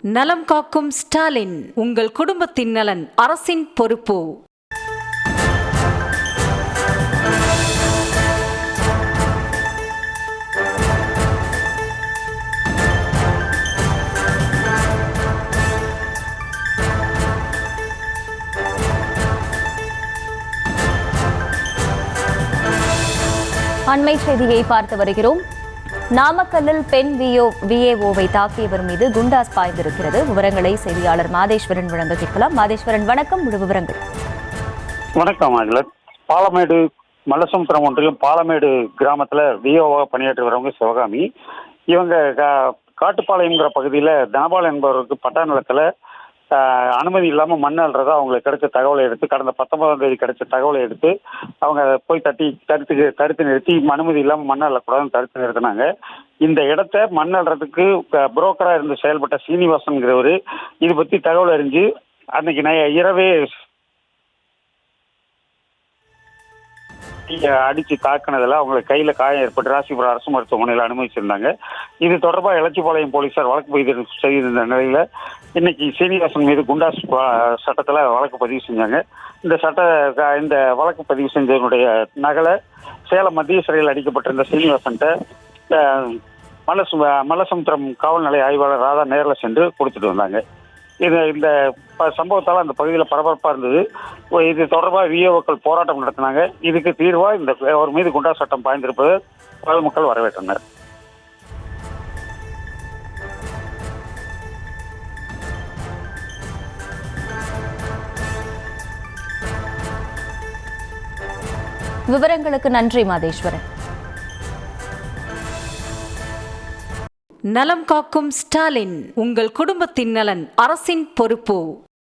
நலம் காக்கும் ஸ்டாலின், உங்கள் குடும்பத்தின் நலன் அரசின் பொறுப்பு. அண்மை செய்தியை பார்த்து வருகிறோம். நாமக்கல்லில் பெண் விஏஓவை தாக்கியவர் மீது குண்டாஸ் பாய்ந்திருக்கிறது. விவரங்களை செய்தியாளர் மாதேஸ்வரன் வழங்க கேட்கலாம். மாதேஸ்வரன், வணக்கம். முழு விவரங்கள். வணக்கம். பாலமேடு மல்லசமுத்திரம் ஒன்றியம் பாலமேடு கிராமத்துல விஓவாக பணியாற்றி வரவங்க சிவகாமி. இவங்க காட்டுப்பாளையங்கிற பகுதியில தனபால் என்பவருக்கு பட்டா நிலத்துல அனுமதி இல்லாமல் மண் அள்ளுறதா அவங்களுக்கு கிடைச்ச தகவலை எடுத்து, கடந்த 19ஆம் தேதி கிடைச்ச தகவலை எடுத்து அவங்க போய் தடுத்து நிறுத்தி அனுமதி இல்லாமல் மண் அள்ளக்கூடாதுன்னு தடுத்து நிறுத்தினாங்க. இந்த இடத்த மண் அள்ளுறதுக்கு புரோக்கரா இருந்து செயல்பட்ட சீனிவாசன்கிறவர் இது பற்றி தகவல் அறிஞ்சு அன்னைக்கு இரவே அடிச்சு தாக்குனதுல அவங்களுக்கு கையில காயம் ஏற்பட்டு ராசிபுரம் அரசு மருத்துவமனையில் அனுமதிச்சிருந்தாங்க. இது தொடர்பாக எலச்சிபாளையம் போலீசார் வழக்கு பதிவு செய்திருந்த நிலையில இன்னைக்கு சீனிவாசன் மீது குண்டாஸ் சட்டத்துல வழக்கு பதிவு செஞ்சாங்க. இந்த வழக்கு பதிவு செஞ்சதனுடைய நகலை சேலம் மத்திய சிறையில் அடிக்கப்பட்டிருந்த சீனிவாசன்கிட்ட மல்லசமுத்திரம் காவல் நிலைய ஆய்வாளர் ராதா நேரில் சென்று கொடுத்துட்டு வந்தாங்க. இந்த சம்பவத்தால் அந்த பகுதியில் பரபரப்பாக இருந்தது. இது தொடர்பாக விஓக்கள் போராட்டம் நடத்தினாங்க. இதுக்கு தீர்வாக இந்த அவர் மீது குண்டா சட்டம் பாய்ந்திருப்பது பொதுமக்கள் வரவேற்றனர். விவரங்களுக்கு நன்றி மாதேஸ்வரன். நலம் காக்கும் ஸ்டாலின், உங்கள் குடும்பத்தின் நலன் அரசின் பொறுப்பு.